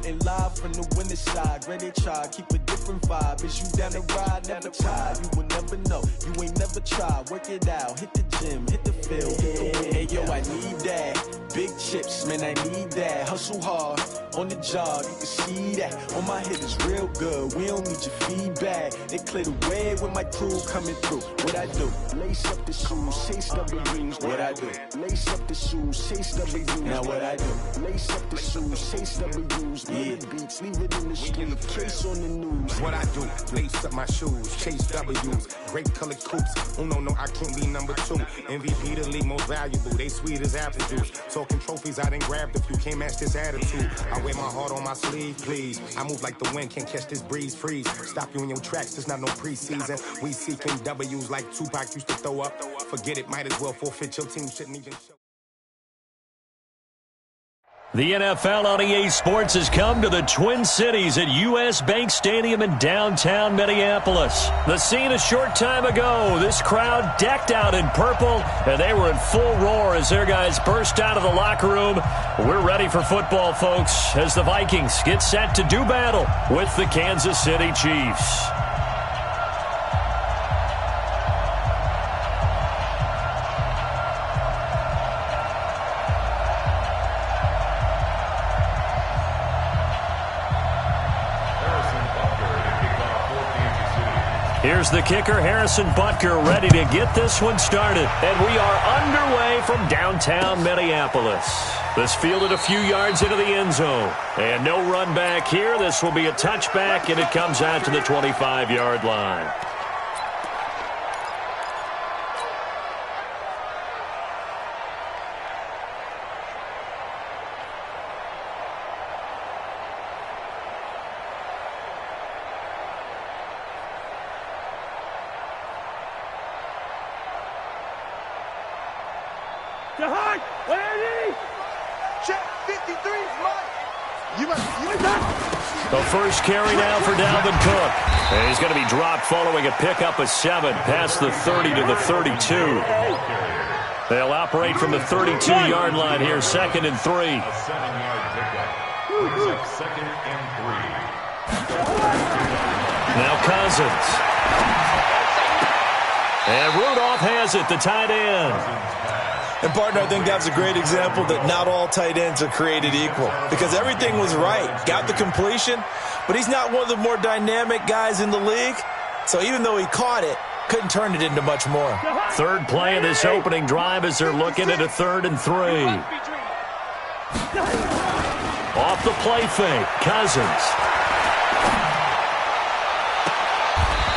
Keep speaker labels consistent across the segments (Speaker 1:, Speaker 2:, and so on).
Speaker 1: Reporting live from the winter side. Ready to try, keep a different vibe. Is you down the ride? Never tired. You will never know. You ain't never tried. Work it out. Hit the gym. Hit the field. Hit the wind. Hey, yo, I need that. Big chips, man, I need that. Hustle hard on the job. You can see that. On my head is real good. We don't need your feedback. They clear the way with my crew coming through. What I do? Lace up the shoes, chase W's. What I do? Lace up the shoes, chase W's. Now what I do? Lace up the shoes, chase W's. Yeah, beats, leave it in the street, case on the news.
Speaker 2: What I do? Lace up my shoes, chase W's. Great colored coops. Oh no, I can't be number 2. MVP the league most valuable. They sweet as apple juice. Talking trophies, I done grabbed a few. Can't match this attitude. I wear my heart on my sleeve, please. I move like the wind, can't catch this breeze. Freeze. Stop you in your tracks. It's not no preseason. We seeking W's like Tupac used to throw up. Forget it, might as well forfeit. Your team shouldn't even show.
Speaker 3: The NFL on EA Sports has come to the Twin Cities at U.S. Bank Stadium in downtown Minneapolis. The scene a short time ago, this crowd decked out in purple, and they were in full roar as their guys burst out of the locker room. We're ready for football, folks, as the Vikings get set to do battle with the Kansas City Chiefs. Here's the kicker, Harrison Butker, ready to get this one started. And we are underway from downtown Minneapolis. This fielded a few yards into the end zone. And no run back here. This will be a touchback, and it comes out to the 25-yard line. The first carry now for Dalvin Cook. And he's going to be dropped following a pickup of 7 past the 30 to the 32. They'll operate from the 32-yard line here, 2nd and 3.
Speaker 4: A 7-yard pickup. Brings up 2nd and 3.
Speaker 3: Now Cousins. And Rudolph has it, the tight end.
Speaker 5: And, partner, I think that's a great example that not all tight ends are created equal because everything was right. Got the completion, but he's not one of the more dynamic guys in the league. So even though he caught it, couldn't turn it into much more.
Speaker 3: Third play of this opening drive as they're looking at a 3rd and 3. Off the play fake, Cousins.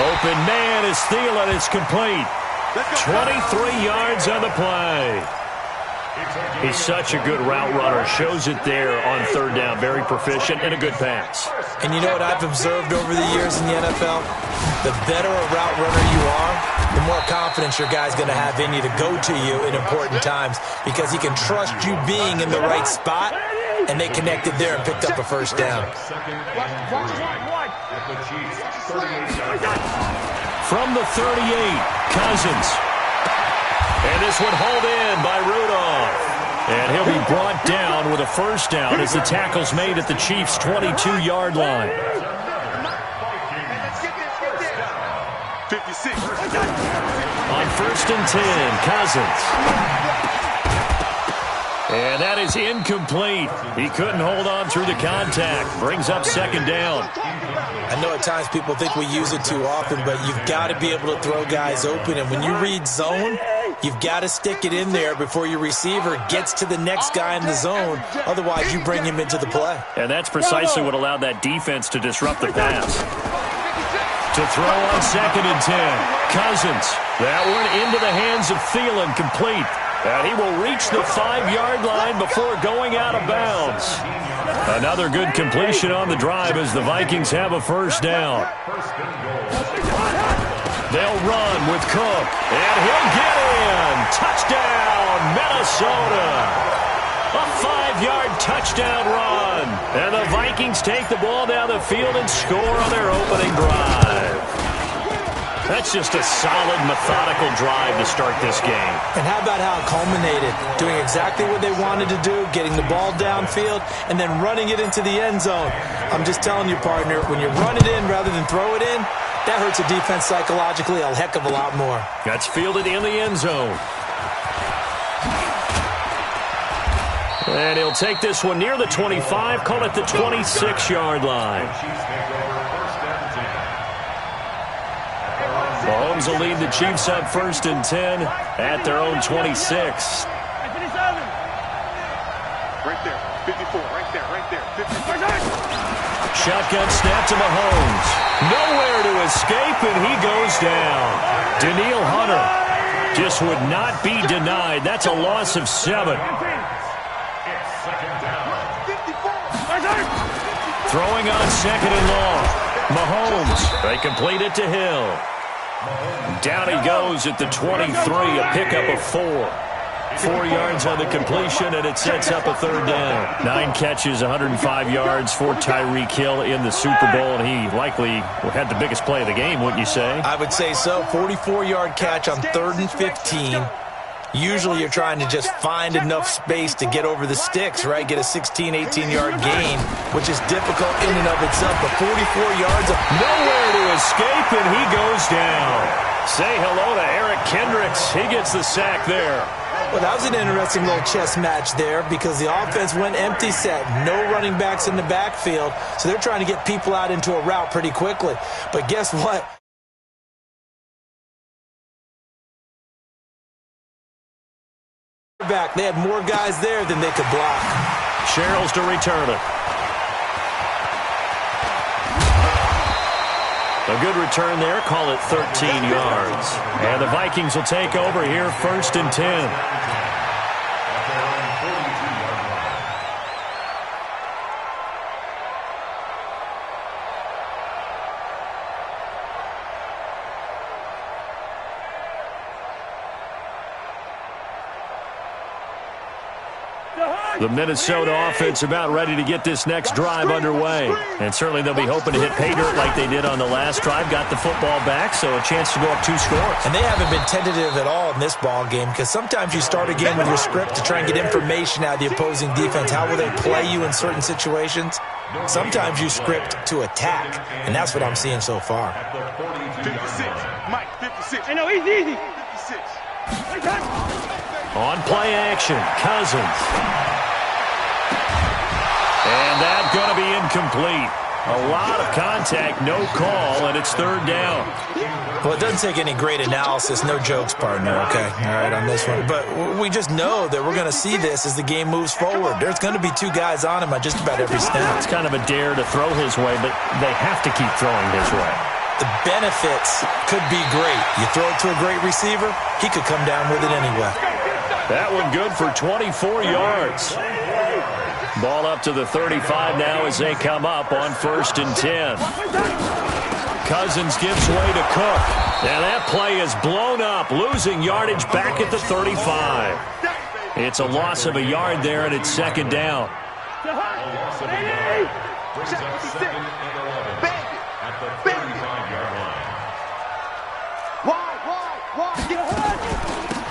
Speaker 3: Open man is Thielen. It's complete. 23 yards on the play. He's such a good route runner. Shows it there on 3rd down. Very proficient and a good pass.
Speaker 5: And you know what I've observed over the years in the NFL? The better a route runner you are, the more confidence your guy's going to have in you to go to you in important times because he can trust you being in the right spot, and they connected there and picked up a first down.
Speaker 3: From the 38, Cousins. And this one hauled in by Rudolph. And he'll be brought down with a first down as the tackle's made at the Chiefs' 22-yard line.
Speaker 6: 56.
Speaker 3: On 1st and 10, Cousins. And that is incomplete. He couldn't hold on through the contact. Brings up 2nd down.
Speaker 5: I know at times people think we use it too often, but you've got to be able to throw guys open. And when you read zone, you've got to stick it in there before your receiver gets to the next guy in the zone. Otherwise, you bring him into the play.
Speaker 3: And that's precisely what allowed that defense to disrupt the pass. To throw on 2nd and 10. Cousins. That one into the hands of Thielen, complete. And he will reach the 5-yard line before going out of bounds. Another good completion on the drive as the Vikings have a first down. They'll run with Cook, and he'll get in. Touchdown, Minnesota. A 5-yard touchdown run. And the Vikings take the ball down the field and score on their opening drive. That's just a solid, methodical drive to start this game.
Speaker 5: And how about how it culminated? Doing exactly what they wanted to do, getting the ball downfield, and then running it into the end zone. I'm just telling you, partner, when you run it in rather than throw it in, that hurts a defense psychologically a heck of a lot more.
Speaker 3: That's fielded in the end zone. And he'll take this one near the 25, call it the 26-yard line. Mahomes will lead the Chiefs up 1st and 10 at their own 26.
Speaker 6: Right there, 54, right there, 54.
Speaker 3: Shotgun snap to Mahomes. Nowhere to escape, and he goes down. Daniil Hunter just would not be denied. That's a loss of 7. Throwing on 2nd and long. Mahomes, they complete it to Hill. Down he goes at the 23, a pickup of 4. 4 yards on the completion, and it sets up a 3rd down. 9 catches, 105 yards for Tyreek Hill in the Super Bowl, and he likely had the biggest play of the game, wouldn't you say?
Speaker 5: I would say so. 44-yard catch on 3rd and 15. Usually you're trying to just find enough space to get over the sticks, right? Get a 16, 18-yard gain, which is difficult in and of itself. But 44 yards of
Speaker 3: nowhere to escape, and he goes down. Say hello to Eric Kendricks. He gets the sack there.
Speaker 5: Well, that was an interesting little chess match there because the offense went empty set. No running backs in the backfield, so they're trying to get people out into a route pretty quickly. But guess what? Back. They had more guys there than they could block.
Speaker 3: Sherrills to return it. A good return there. Call it 13 yards. And the Vikings will take over here 1st and 10. The Minnesota offense about ready to get this next drive underway. And certainly they'll be hoping to hit pay dirt like they did on the last drive. Got the football back, so a chance to go up 2 scores.
Speaker 5: And they haven't been tentative at all in this ball game because sometimes you start a game with your script to try and get information out of the opposing defense. How will they play you in certain situations? Sometimes you script to attack, and that's what I'm seeing so far.
Speaker 6: 56, Mike, 56.
Speaker 7: Hey, no, easy.
Speaker 6: 56.
Speaker 3: On play action, Cousins. And that's going to be incomplete. A lot of contact, no call, and it's 3rd down.
Speaker 5: Well, it doesn't take any great analysis. No jokes, partner, okay? All right, on this one. But we just know that we're going to see this as the game moves forward. There's going to be 2 guys on him on just about every snap.
Speaker 3: It's kind of a dare to throw his way, but they have to keep throwing his way.
Speaker 5: The benefits could be great. You throw it to a great receiver, he could come down with it anyway.
Speaker 3: That one good for 24 yards. Ball up to the 35 now as they come up on 1st and 10. Cousins gives way to Cook. And that play is blown up, losing yardage back at the 35. It's a loss of a yard there, and it's 2nd down.
Speaker 4: Brings up 2nd and 11 at the 35-yard line.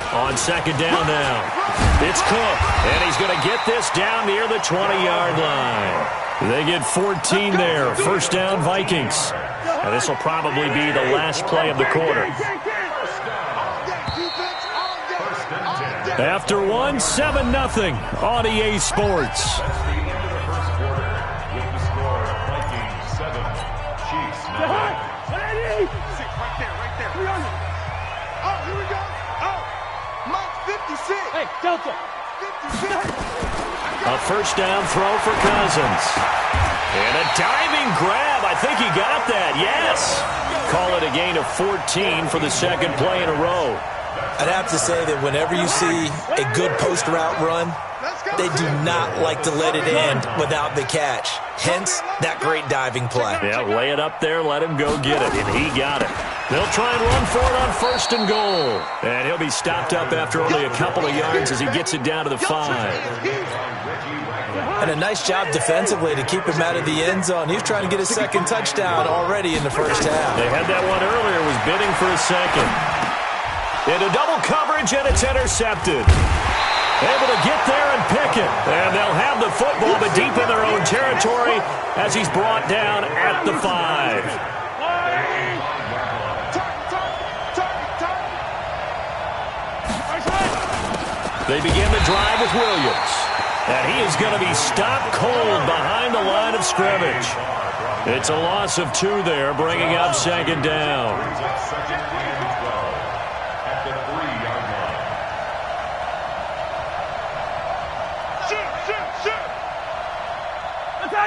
Speaker 3: On 2nd down now. It's Cook, and he's going to get this down near the 20-yard line. They get 14 there. 1st down, Vikings. And this will probably be the last play of the quarter. After 1, 7-0 on EA Sports.
Speaker 7: Hey, Delta.
Speaker 3: A 1st down throw for Cousins. And a diving grab. I think he got that. Yes. Call it a gain of 14 for the 2nd play in a row.
Speaker 5: I'd have to say that whenever you see a good post route run, they do not like to let it end without the catch. Hence, that great diving play.
Speaker 3: Yeah, lay it up there, let him go get it, and he got it. They'll try and run for it on 1st and goal. And he'll be stopped up after only a couple of yards as he gets it down to the 5.
Speaker 5: And a nice job defensively to keep him out of the end zone. He's trying to get his second touchdown already in the first half.
Speaker 3: They had that one earlier, was bidding for a second. Into double coverage, and it's intercepted. Able to get there and pick it. And they'll have the football, but deep in their own territory as he's brought down at the 5. They begin the drive with Williams. And he is going to be stopped cold behind the line of scrimmage. It's a loss of 2 there, bringing up second down.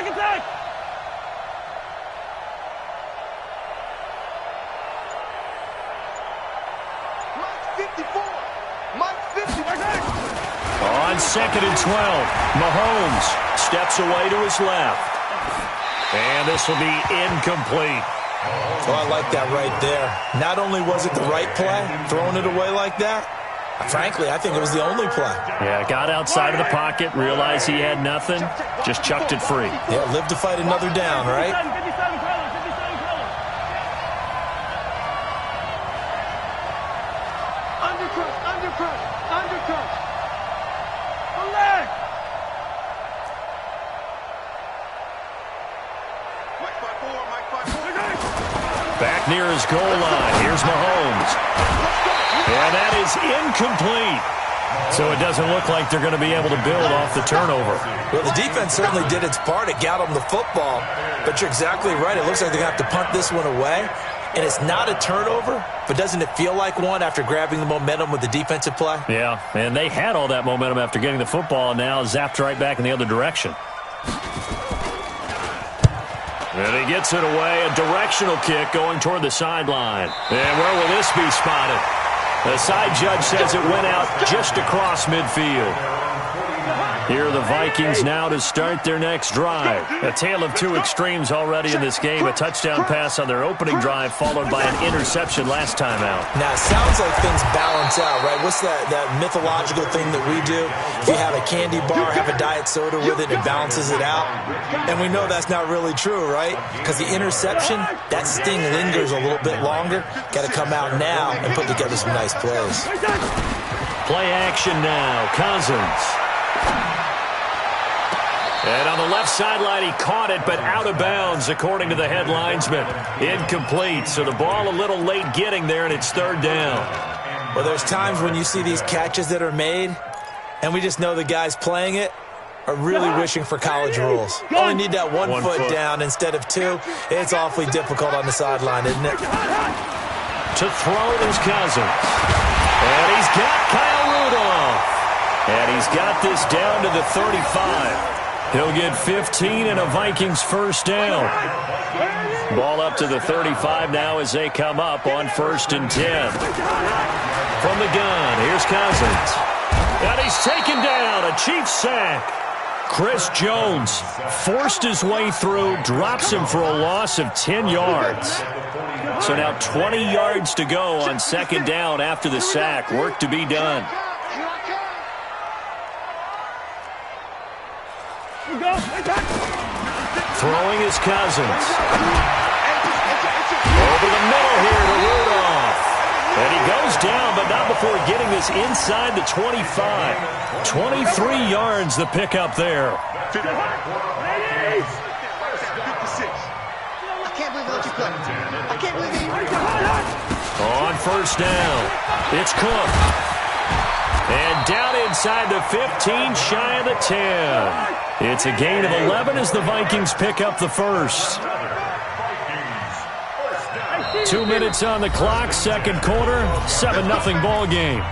Speaker 7: Attack! Mike 54! Mike 54!
Speaker 3: On 2nd and 12, Mahomes steps away to his left. And this will be incomplete.
Speaker 5: Oh, I like that right there. Not only was it the right play, throwing it away like that, frankly, I think it was the only play.
Speaker 3: Yeah, got outside of the pocket, realized he had nothing, just chucked it free.
Speaker 5: Yeah, live to fight another down, right?
Speaker 7: Undercut! Relax!
Speaker 3: Back near his goal line. Here's Mahomes. And that is incomplete. So it doesn't look like they're going to be able to build off the turnover.
Speaker 5: Well, the defense certainly did its part. It got them the football. But you're exactly right. It looks like they're going to have to punt this one away. And it's not a turnover, but doesn't it feel like one after grabbing the momentum with the defensive play?
Speaker 3: Yeah, and they had all that momentum after getting the football, and now zapped right back in the other direction. And he gets it away, a directional kick going toward the sideline. And where will this be spotted? The side judge says it went out just across midfield. Here are the Vikings now to start their next drive. A tale of 2 extremes already in this game. A touchdown pass on their opening drive followed by an interception last time out.
Speaker 5: Now, it sounds like things balance out, right? What's that mythological thing that we do? If you have a candy bar, have a diet soda with it, it balances it out. And we know that's not really true, right? Because the interception, that sting lingers a little bit longer. Got to come out now and put together some nice plays.
Speaker 3: Play action now. Cousins. And on the left sideline, he caught it, but out of bounds, according to the head linesman. Incomplete, so the ball a little late getting there, and it's 3rd down.
Speaker 5: Well, there's times when you see these catches that are made, and we just know the guys playing it are really wishing for college rules. Only need that one foot down instead of 2. It's awfully difficult on the sideline, isn't it?
Speaker 3: To throw is Cousins. And he's got Kyle Rudolph. And he's got this down to the 35. He'll get 15 and a Vikings first down. Ball up to the 35 now as they come up on 1st and 10. From the gun, here's Cousins. And he's taken down, a Chiefs sack. Chris Jones forced his way through, drops him for a loss of 10 yards. So now 20 yards to go on 2nd down after the sack. Work to be done. Throwing his Cousins. Over the middle here to Rudolph. And he goes down, but not before getting this inside the 25. 23 yards the pickup there.
Speaker 7: I can't believe I let you play. I can't believe you.
Speaker 3: On 1st down, it's Cook. And down inside the 15, shy of the 10. It's a gain of 11 as the Vikings pick up the first. 2 minutes on the clock, 2nd quarter, 7-0 ball game.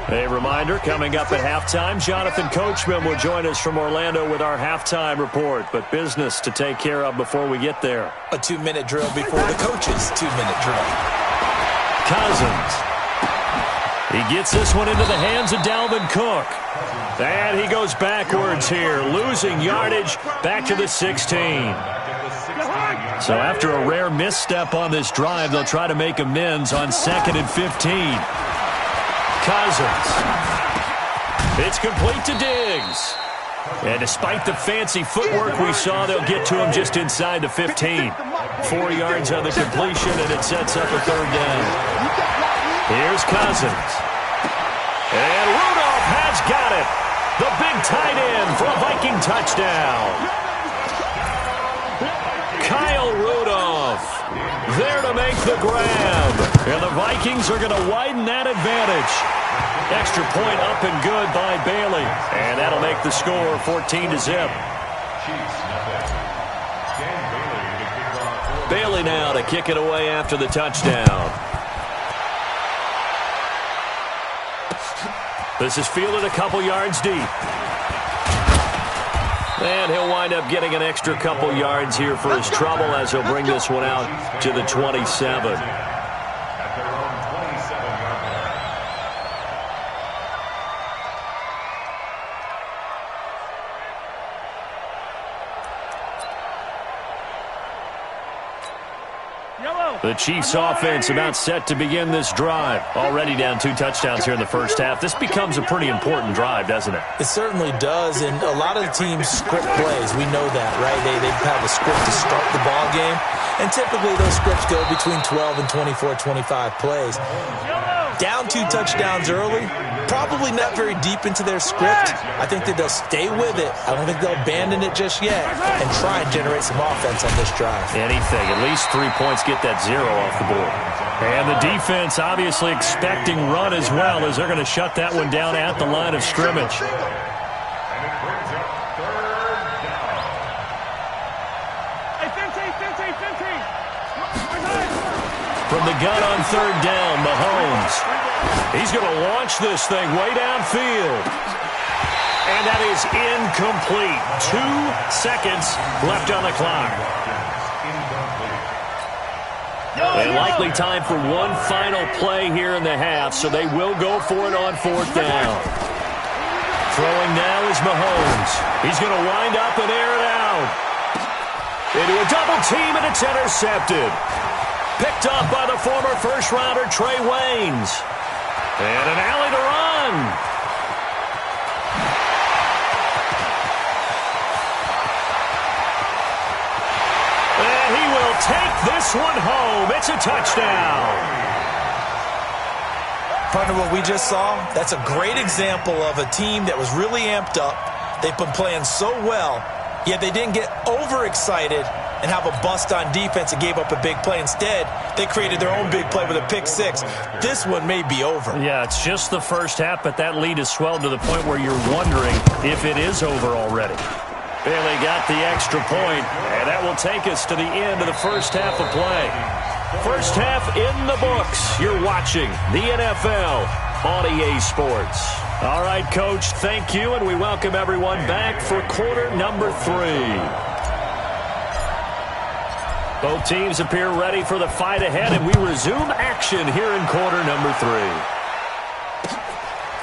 Speaker 3: A reminder, coming up at halftime, Jonathan Coachman will join us from Orlando with our halftime report, but business to take care of before we get there.
Speaker 5: A 2-minute drill before the coach's 2-minute drill.
Speaker 3: Cousins. He gets this one into the hands of Dalvin Cook. And he goes backwards here, losing yardage back to the 16. So after a rare misstep on this drive, they'll try to make amends on 2nd and 15. Cousins. It's complete to Diggs. And despite the fancy footwork we saw, they'll get to him just inside the 15. 4 yards on the completion, and it sets up a third down. Here's Cousins. And Rudolph has got it. The big tight end for a Viking touchdown. Kyle Rudolph there to make the grab. And the Vikings are going to widen that advantage. Extra point up and good by Bailey. And that'll make the score 14-0. Bailey now to kick it away after the touchdown. This is fielded a couple yards deep. And he'll wind up getting an extra couple yards here for his trouble as he'll bring this one out to the 27. The Chiefs offense about set to begin this drive. Already down 2 touchdowns here in the first half. This becomes a pretty important drive, doesn't it?
Speaker 5: It certainly does, and a lot of the teams script plays. We know that, right? They have a script to start the ball game, and typically those scripts go between 12 and 24, 25 plays. Down 2 touchdowns early, probably not very deep into their script. I think that they'll stay with it. I don't think they'll abandon it just yet and try and generate some offense on this drive.
Speaker 3: Anything. At least 3 points, get that 0 off the board. And the defense obviously expecting run as well, as they're going to shut that one down at the line of scrimmage. From the gun on third down, Mahomes. He's going to launch this thing way downfield. And that is incomplete. 2 seconds left on the clock. And likely time for one final play here in the half, so they will go for it on 4th down. Throwing now is Mahomes. He's going to wind up and air it out. Into a double team, and it's intercepted. Picked up by the former first-rounder Trey Waynes. And an alley to run. And he will take this one home. It's a touchdown.
Speaker 5: Partner, what we just saw, that's a great example of a team that was really amped up. They've been playing so well, yet they didn't get overexcited and have a bust on defense and gave up a big play. Instead, they created their own big play with a pick 6. This one may be over.
Speaker 3: Yeah, it's just the first half, but that lead has swelled to the point where you're wondering if it is over already. Bailey got the extra point, and that will take us to the end of the first half of play. First half in the books. You're watching the NFL on EA Sports. All right, Coach, thank you, and we welcome everyone back for quarter number 3. Both teams appear ready for the fight ahead, and we resume action here in quarter number 3.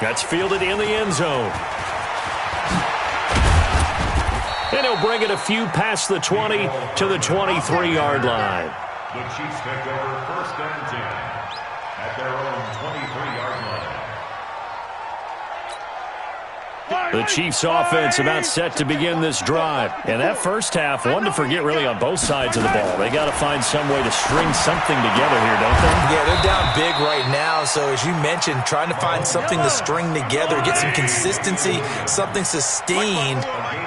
Speaker 3: That's fielded in the end zone. And he'll bring it a few past the 20 to the 23-yard line.
Speaker 4: The Chiefs take over 1st and 10 at their own 23-yard line.
Speaker 3: The Chiefs offense about set to begin this drive. And that first half, one to forget really on both sides of the ball. They got to find some way to string something together here, don't they?
Speaker 5: Yeah, they're down big right now. So as you mentioned, trying to find something to string together, get some consistency, something sustained,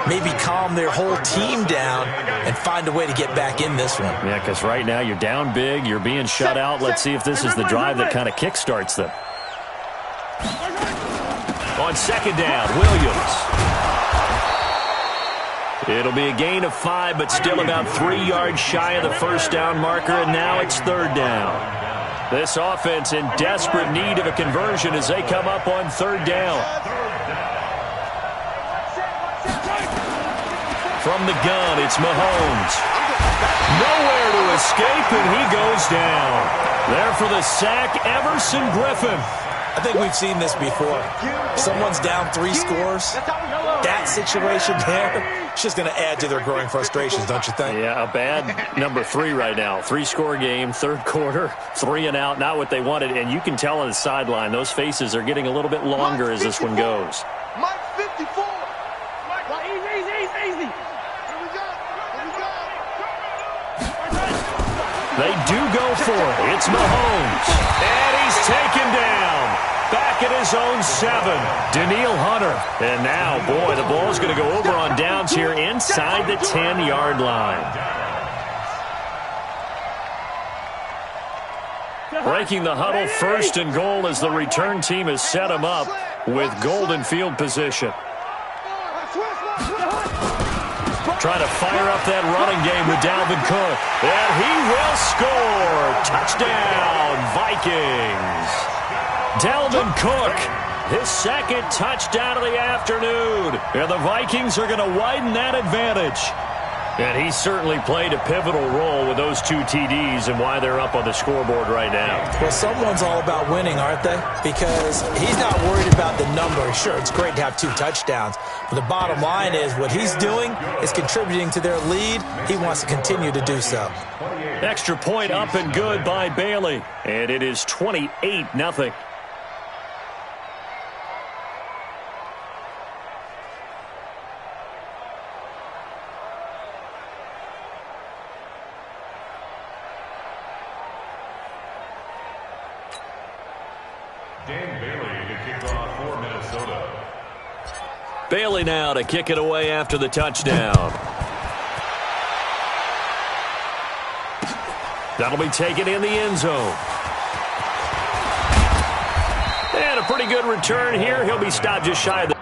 Speaker 5: maybe calm their whole team down and find a way to get back in this one.
Speaker 3: Yeah, because right now you're down big, you're being shut out. Let's see if this is the drive that kind of kickstarts them. On 2nd down, Williams. It'll be a gain of 5, but still about 3 yards shy of the first down marker, and now it's 3rd down. This offense in desperate need of a conversion as they come up on 3rd down. From the gun, it's Mahomes. Nowhere to escape, and he goes down. There for the sack, Everson Griffin.
Speaker 5: I think we've seen this before. Someone's down 3 scores. That situation there, it's just going to add to their growing frustrations, don't you think?
Speaker 3: Yeah, a bad number 3 right now. 3-score game, third quarter, 3 and out, not what they wanted. And you can tell on the sideline, those faces are getting a little bit longer as this one goes.
Speaker 7: Mike 54. Easy. Here we go.
Speaker 3: They do go for it. It's Mahomes. And he's taken down. Back at his own 7. Daniil Hunter. And now, boy, the ball's going to go over on downs here inside the 10-yard line. Breaking the huddle, 1st and goal as the return team has set him up with golden field position. Trying to fire up that running game with Dalvin Cook. And he will score. Touchdown, Vikings. Dalvin Cook, his 2nd touchdown of the afternoon. And the Vikings are going to widen that advantage. And he certainly played a pivotal role with those 2 TDs and why they're up on the scoreboard right now.
Speaker 5: Well, someone's all about winning, aren't they? Because he's not worried about the number. Sure, it's great to have 2 touchdowns. But the bottom line is what he's doing is contributing to their lead. He wants to continue to do so.
Speaker 3: Extra point up and good by Bailey. And it is 28-0. Bailey now to kick it away after the touchdown. That'll be taken in the end zone. And a pretty good return here. He'll be stopped just shy of the